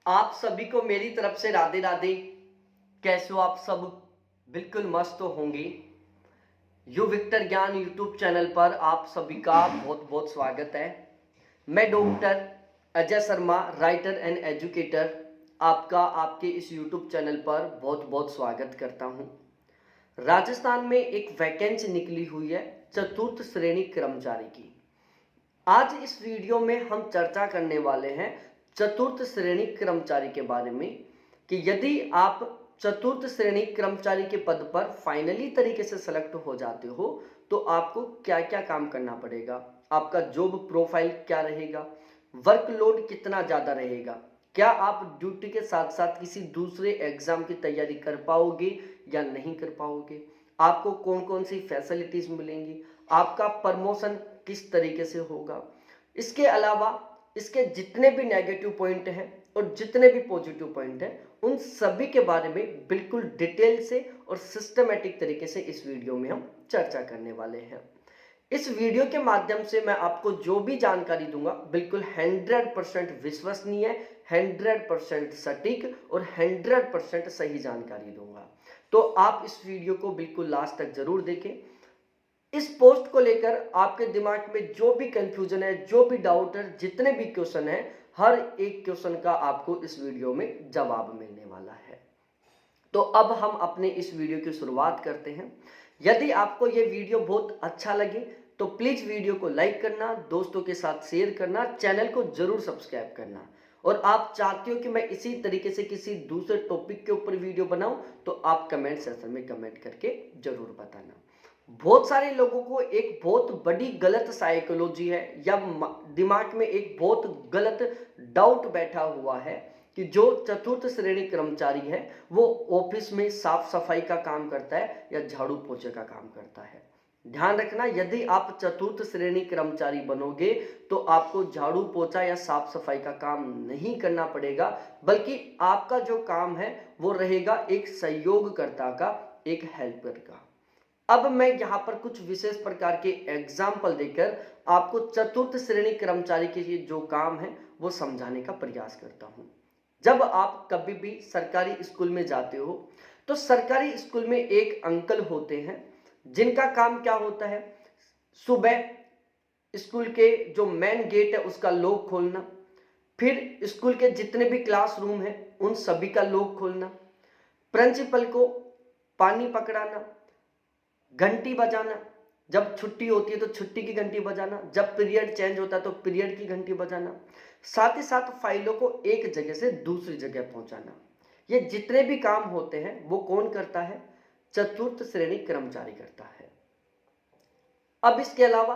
आप सभी को मेरी तरफ से राधे राधे। कैसे हो आप सब? बिल्कुल मस्त होंगे। यू विक्टर ज्ञान यूट्यूब चैनल पर आप सभी का बहुत बहुत स्वागत है। मैं doctor Ajay Sharma, writer and educator, आपका आपके इस यूट्यूब चैनल पर बहुत बहुत स्वागत करता हूं। राजस्थान में एक वैकेंसी निकली हुई है चतुर्थ श्रेणी कर्मचारी की। आज इस वीडियो में हम चर्चा करने वाले हैं चतुर्थ श्रेणी कर्मचारी के बारे में कि यदि आप चतुर्थ श्रेणी कर्मचारी के पद पर फाइनली तरीके से सेलेक्ट हो जाते हो तो आपको क्या क्या काम करना पड़ेगा, आपका जॉब प्रोफाइल क्या रहेगा, वर्कलोड कितना ज़्यादा रहेगा, क्या आप ड्यूटी के साथ साथ किसी दूसरे एग्जाम की तैयारी कर पाओगे या नहीं कर पाओगे, आपको कौन कौन सी फैसिलिटीज मिलेंगी, आपका प्रमोशन किस तरीके से होगा। इसके अलावा इसके जितने भी नेगेटिव पॉइंट हैं और जितने भी पॉजिटिव पॉइंट हैं उन सभी के बारे में बिल्कुल डिटेल से और सिस्टमेटिक तरीके से इस वीडियो में हम चर्चा करने वाले हैं। इस वीडियो के माध्यम से मैं आपको जो भी जानकारी दूंगा बिल्कुल 100% विश्वसनीय, 100% सटीक और 100% सही जानकारी दूंगा। तो आप इस वीडियो को बिल्कुल लास्ट तक जरूर देखें। इस पोस्ट को लेकर आपके दिमाग में जो भी कंफ्यूजन है, जो भी डाउट है, जितने भी क्वेश्चन है, हर एक क्वेश्चन का आपको इस वीडियो में जवाब मिलने वाला है। तो अब हम अपने इस वीडियो की शुरुआत करते हैं। यदि आपको ये वीडियो बहुत अच्छा लगे तो प्लीज वीडियो को लाइक करना, दोस्तों के साथ शेयर करना, चैनल को जरूर सब्सक्राइब करना। और आप चाहते हो कि मैं इसी तरीके से किसी दूसरे टॉपिक के ऊपर वीडियो बनाऊं तो आप कमेंट सेक्शन में कमेंट करके जरूर बताना। बहुत सारे लोगों को एक बहुत बड़ी गलत साइकोलॉजी है या दिमाग में एक बहुत गलत डाउट बैठा हुआ है कि जो चतुर्थ श्रेणी कर्मचारी है वो ऑफिस में साफ सफाई का काम करता है या झाड़ू पोछे का काम करता है। ध्यान रखना, यदि आप चतुर्थ श्रेणी कर्मचारी बनोगे तो आपको झाड़ू पोछा या साफ सफाई का काम नहीं करना पड़ेगा, बल्कि आपका जो काम है वो रहेगा एक सहयोगकर्ता का, एक हेल्पर का। अब मैं यहां पर कुछ विशेष प्रकार के एग्जाम्पल देकर आपको चतुर्थ श्रेणी कर्मचारी के जो काम है वो समझाने का प्रयास करता हूं। जब आप कभी भी सरकारी स्कूल में जाते हो तो सरकारी स्कूल में एक अंकल होते हैं जिनका काम क्या होता है, सुबह स्कूल के जो मेन गेट है उसका लॉक खोलना, फिर स्कूल के जितने भी क्लासरूम है उन सभी का लॉक खोलना, प्रिंसिपल को पानी पकड़ाना, घंटी बजाना, जब छुट्टी होती है तो छुट्टी की घंटी बजाना, जब पीरियड चेंज होता है तो पीरियड की घंटी बजाना, साथ ही साथ फाइलों को एक जगह से दूसरी जगह पहुंचाना। ये जितने भी काम होते हैं वो कौन करता है? चतुर्थ श्रेणी कर्मचारी करता है। अब इसके अलावा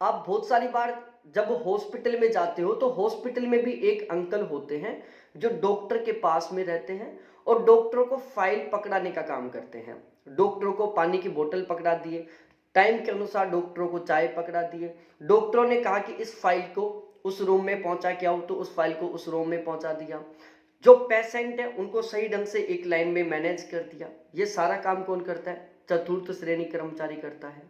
आप बहुत सारी बार जब हॉस्पिटल में जाते हो तो हॉस्पिटल में भी एक अंकल होते हैं जो डॉक्टर के पास में रहते हैं और डॉक्टरों को फाइल पकड़ाने का काम करते हैं। डॉक्टरों को पानी की बोतल पकड़ा दिए, टाइम के अनुसार डॉक्टरों को चाय पकड़ा दिए, डॉक्टरों ने कहा कि इस फाइल को उस रूम में पहुंचा के आओ तो उस फाइल को उस रूम में पहुंचा दिया, जो पेशेंट है उनको सही ढंग से एक लाइन में मैनेज कर दिया। ये सारा काम कौन करता है? चतुर्थ श्रेणी कर्मचारी करता है।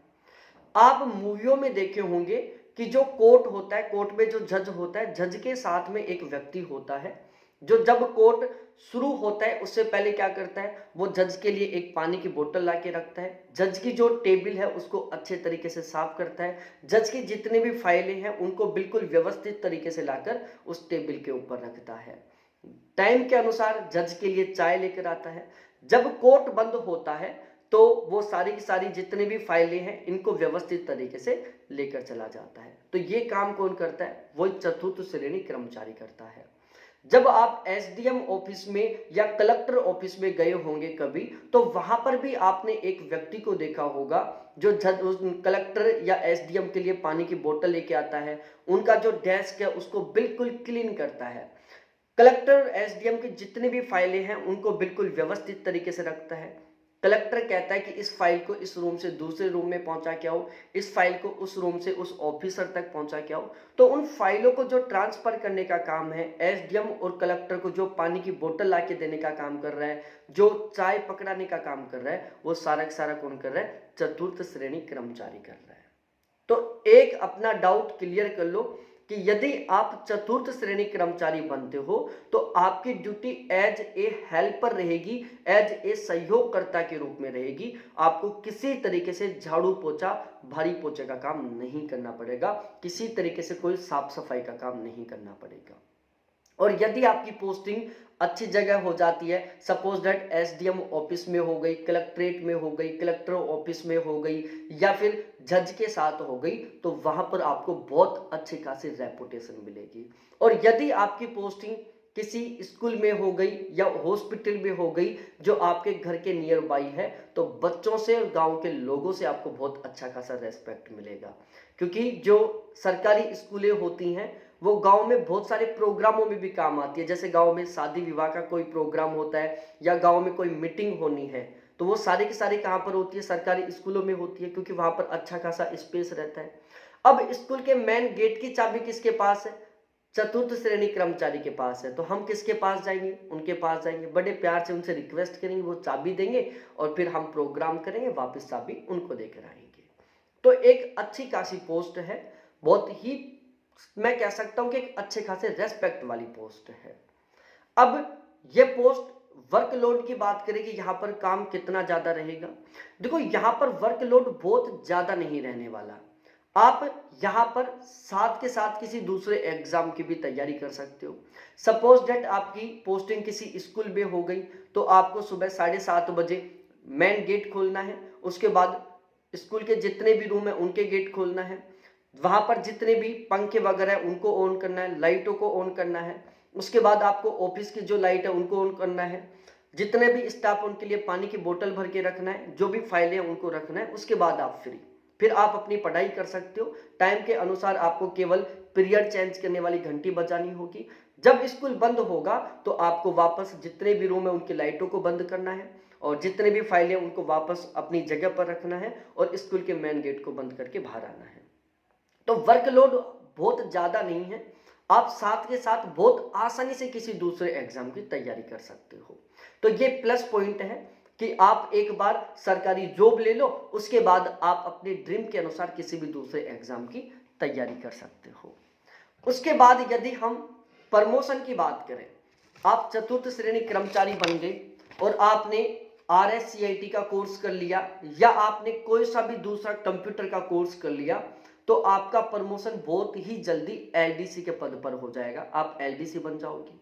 आप मूवियों में देखे होंगे कि जो कोर्ट होता है, कोर्ट में जो जज होता है, जज के साथ में एक व्यक्ति होता है जो जब कोर्ट शुरू होता है उससे पहले क्या करता है, वो जज के लिए एक पानी की बोतल ला के रखता है, जज की जो टेबल है उसको अच्छे तरीके से साफ करता है, जज की जितने भी फाइलें हैं उनको बिल्कुल व्यवस्थित तरीके से लाकर उस टेबल के ऊपर रखता है, टाइम के अनुसार जज के लिए चाय लेकर आता है। जब कोर्ट बंद होता है तो वो सारी की सारी जितने भी फाइलें हैं इनको व्यवस्थित तरीके से लेकर चला जाता है। तो ये काम कौन करता है? वो चतुर्थ श्रेणी कर्मचारी करता है। जब आप एसडीएम ऑफिस में या कलेक्टर ऑफिस में गए होंगे कभी तो वहां पर भी आपने एक व्यक्ति को देखा होगा जो कलेक्टर या एसडीएम के लिए पानी की बोतल लेके आता है, उनका जो डेस्क है उसको बिल्कुल क्लीन करता है, कलेक्टर एसडीएम की जितनी भी फाइलें हैं उनको बिल्कुल व्यवस्थित तरीके से रखता है। कलेक्टर कहता है कि इस फाइल को इस रूम से दूसरे रूम में पहुंचा के आओ, इस फाइल को उस रूम से उस ऑफिसर तक पहुंचा के आओ। तो उन फाइलों को जो ट्रांसफर करने का काम है, एसडीएम और कलेक्टर को जो पानी की बोतल ला के देने का काम कर रहा है, जो चाय पकड़ाने का काम कर रहा है, वो सारा का सारा कौन कर रहा है? चतुर्थ श्रेणी कर्मचारी कर रहा है। तो एक अपना डाउट क्लियर कर लो, कि यदि आप चतुर्थ श्रेणी कर्मचारी बनते हो तो आपकी ड्यूटी एज ए हेल्पर रहेगी, एज ए सहयोगकर्ता के रूप में रहेगी। आपको किसी तरीके से झाड़ू पोछा, भारी पोछे का काम नहीं करना पड़ेगा, किसी तरीके से कोई साफ सफाई का काम नहीं करना पड़ेगा। और यदि आपकी पोस्टिंग अच्छी जगह हो जाती है, सपोज दैट एसडीएम ऑफिस में हो गई, कलेक्ट्रेट में हो गई, कलेक्टर ऑफिस में हो गई, या फिर जज के साथ हो गई, तो वहां पर आपको बहुत अच्छी खासी रेपुटेशन मिलेगी। और यदि आपकी पोस्टिंग किसी स्कूल में हो गई या हॉस्पिटल में हो गई जो आपके घर के नियर बाई है, तो बच्चों से और गांव के लोगों से आपको बहुत अच्छा खासा रेस्पेक्ट मिलेगा। क्योंकि जो सरकारी स्कूलें होती हैं वो गांव में बहुत सारे प्रोग्रामों में भी काम आती है। जैसे गांव में शादी विवाह का कोई प्रोग्राम होता है या गांव में कोई मीटिंग होनी है, तो वो सारी की सारी कहां पर होती है? सरकारी स्कूलों में होती है, क्योंकि वहां पर अच्छा खासा स्पेस रहता है। अब स्कूल के मेन गेट की चाबी किसके पास है? चतुर्थ श्रेणी कर्मचारी के पास है। तो हम किसके पास जाएंगे? उनके पास जाएंगे, बड़े प्यार से उनसे रिक्वेस्ट करेंगे, वो चाबी देंगे और फिर हम प्रोग्राम करेंगे, वापस चाबी उनको देकर आएंगे। तो एक अच्छी खासी पोस्ट है, बहुत ही मैं कह सकता हूं कि एक अच्छे खासे रेस्पेक्ट वाली पोस्ट है। अब ये पोस्ट वर्कलोड की बात करें कि यहां पर काम कितना ज्यादा रहेगा। देखो यहां पर वर्कलोड बहुत ज्यादा नहीं रहने वाला। आप यहां पर साथ के साथ किसी दूसरे एग्जाम की भी तैयारी कर सकते हो। सपोज दैट आपकी पोस्टिंग किसी स्कूल में हो गई, तो आपको सुबह 7:30 बजे मेन गेट खोलना है। उसके बाद स्कूल के जितने भी रूम है उनके गेट खोलना है, वहां पर जितने भी पंखे वगैरह है उनको ऑन करना है, लाइटों को ऑन करना है। उसके बाद आपको ऑफिस की जो लाइट है उनको ऑन करना है, जितने भी स्टाफ उनके लिए पानी की बोतल भर के रखना है, जो भी फाइलें हैं उनको रखना है। उसके बाद आप फ्री, फिर आप अपनी पढ़ाई कर सकते हो। टाइम के अनुसार आपको केवल पीरियड चेंज करने वाली घंटी बजानी होगी। जब स्कूल बंद होगा तो आपको वापस जितने भी रूम है उनकी लाइटों को बंद करना है और जितने भी फाइलें उनको वापस अपनी जगह पर रखना है और स्कूल के मेन गेट को बंद करके बाहर आना है। तो वर्कलोड बहुत ज्यादा नहीं है, आप साथ के साथ बहुत आसानी से किसी दूसरे एग्जाम की तैयारी कर सकते हो। तो ये प्लस पॉइंट है कि आप एक बार सरकारी जॉब ले लो, उसके बाद आप अपने ड्रीम के अनुसार किसी भी दूसरे एग्जाम की तैयारी कर सकते हो। उसके बाद यदि हम प्रमोशन की बात करें, आप चतुर्थ श्रेणी कर्मचारी बन गए और आपने RSCIT का कोर्स कर लिया या आपने कोई सा भी दूसरा कंप्यूटर का कोर्स कर लिया, तो आपका प्रमोशन बहुत ही जल्दी LDC के पद पर हो जाएगा। आप LDC बन जाओगे।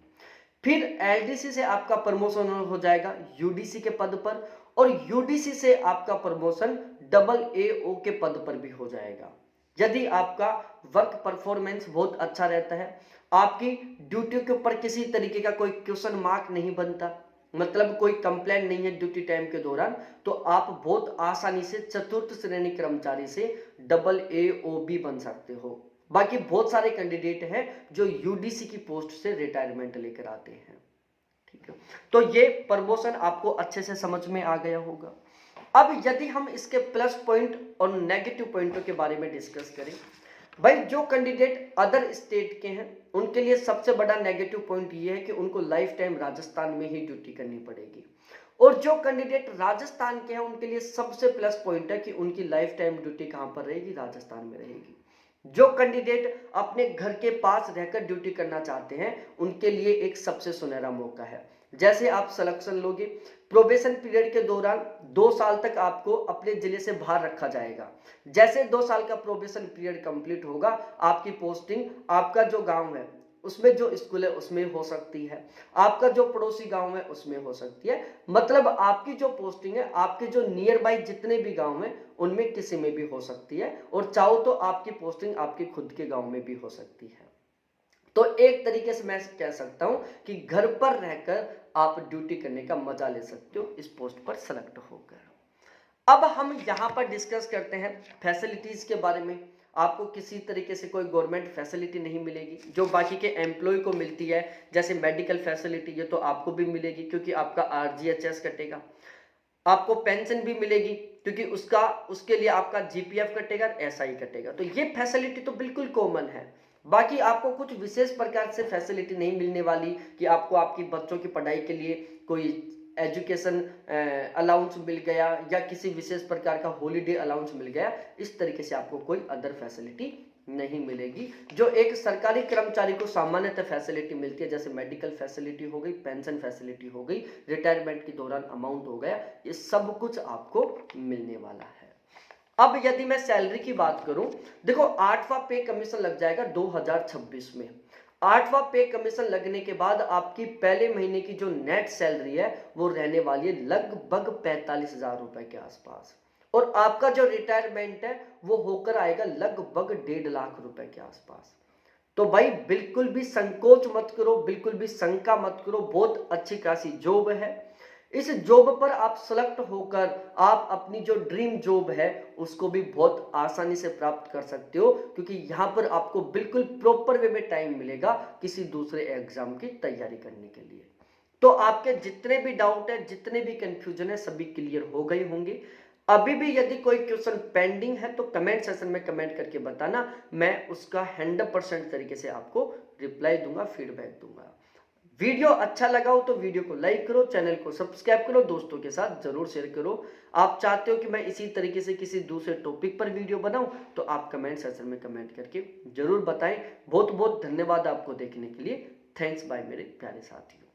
फिर LDC से आपका प्रमोशन हो जाएगा UDC के पद पर और UDC से आपका प्रमोशन AAO के पद पर भी हो जाएगा। यदि आपका वर्क परफॉर्मेंस बहुत अच्छा रहता है, आपकी ड्यूटी के ऊपर किसी तरीके का कोई क्वेश्चन मार्क नहीं बनता, मतलब कोई कंप्लेंट नहीं है ड्यूटी टाइम के दौरान, तो आप बहुत आसानी से चतुर्थ श्रेणी कर्मचारी से AAO भी बन सकते हो। बाकी बहुत सारे कैंडिडेट हैं जो UDC की पोस्ट से रिटायरमेंट लेकर आते हैं। ठीक है, तो ये प्रमोशन आपको अच्छे से समझ में आ गया होगा। अब यदि हम इसके प्लस पॉइंट और नेगेटिव पॉइंटों के बारे में डिस्कस करें, भाई जो कैंडिडेट अदर स्टेट के हैं उनके लिए सबसे बड़ा नेगेटिव पॉइंट ये है कि उनको लाइफ टाइम राजस्थान में ही ड्यूटी करनी पड़ेगी। और जो कैंडिडेट राजस्थान के हैं उनके लिए सबसे प्लस पॉइंट है कि उनकी लाइफ टाइम ड्यूटी कहां पर रहेगी? राजस्थान में रहेगी। जो कैंडिडेट अपने घर के पास रहकर ड्यूटी करना चाहते हैं उनके लिए एक सबसे सुनहरा मौका है। जैसे आप सिलेक्शन लोगे, प्रोबेशन पीरियड के दौरान 2 साल तक आपको अपने जिले से बाहर रखा जाएगा। जैसे 2 साल का प्रोबेशन पीरियड कंप्लीट होगा, आपकी पोस्टिंग आपका जो गांव है उसमें जो स्कूल है उसमें हो सकती है, आपका जो पड़ोसी गांव है उसमें हो सकती है। मतलब आपकी जो पोस्टिंग है आपके जो नियर बाई जितने भी गांव हैं उनमें किसी में भी हो सकती है, और चाहो तो आपकी पोस्टिंग आपके खुद के गांव में भी हो सकती है। तो एक तरीके से मैं कह सकता हूं कि घर पर रहकर आप ड्यूटी करने का मजा ले सकते हो इस पोस्ट पर सेलेक्ट होकर। अब हम यहां पर डिस्कस करते हैं फैसिलिटीज के बारे में। आपको किसी तरीके से कोई गवर्नमेंट फैसिलिटी नहीं मिलेगी जो बाकी के एम्प्लॉय को मिलती है, जैसे मेडिकल फैसिलिटी, ये तो आपको भी मिलेगी क्योंकि आपका RGHS कटेगा। आपको पेंशन भी मिलेगी क्योंकि उसके लिए आपका GPF कटेगा, SI कटेगा। तो ये फैसिलिटी तो बिल्कुल कॉमन है। बाकी आपको कुछ विशेष प्रकार से फैसिलिटी नहीं मिलने वाली कि आपको आपकी बच्चों की पढ़ाई के लिए कोई एजुकेशन अलाउंस मिल गया या किसी विशेष प्रकार का हॉलीडे अलाउंस मिल गया। इस तरीके से आपको कोई अदर फैसिलिटी नहीं मिलेगी। जो एक सरकारी कर्मचारी को सामान्यतः फैसिलिटी मिलती है, जैसे मेडिकल फैसिलिटी हो गई, पेंशन फैसिलिटी हो गई, रिटायरमेंट के दौरान अमाउंट हो गया, ये सब कुछ आपको मिलने वाला है। अब यदि मैं सैलरी की बात करूं, देखो 8वां पे कमीशन लग जाएगा 2026 में। 8वां पे कमीशन लगने के बाद आपकी पहले महीने की जो नेट सैलरी है वो रहने वाली है लगभग 45,000 रुपए के आसपास, और आपका जो रिटायरमेंट है वो होकर आएगा लगभग 1.5 लाख रुपए के आसपास। तो भाई बिल्कुल भी संकोच मत करो, बिल्कुल भी शंका मत करो, बहुत अच्छी खासी जॉब है। इस जॉब पर आप सेलेक्ट होकर आप अपनी जो ड्रीम जॉब है उसको भी बहुत आसानी से प्राप्त कर सकते हो, क्योंकि यहाँ पर आपको बिल्कुल प्रॉपर वे में टाइम मिलेगा किसी दूसरे एग्जाम की तैयारी करने के लिए। तो आपके जितने भी डाउट है, जितने भी कंफ्यूजन है, सभी क्लियर हो गए होंगे। अभी भी यदि कोई क्वेश्चन पेंडिंग है तो कमेंट सेक्शन में कमेंट करके बताना, मैं उसका 100% तरीके से आपको रिप्लाई दूंगा, फीडबैक दूंगा। वीडियो अच्छा लगा हो तो वीडियो को लाइक करो, चैनल को सब्सक्राइब करो, दोस्तों के साथ जरूर शेयर करो। आप चाहते हो कि मैं इसी तरीके से किसी दूसरे टॉपिक पर वीडियो बनाऊं तो आप कमेंट सेक्शन में कमेंट करके जरूर बताएं। बहुत बहुत धन्यवाद आपको देखने के लिए। थैंक्स बाय मेरे प्यारे साथियों।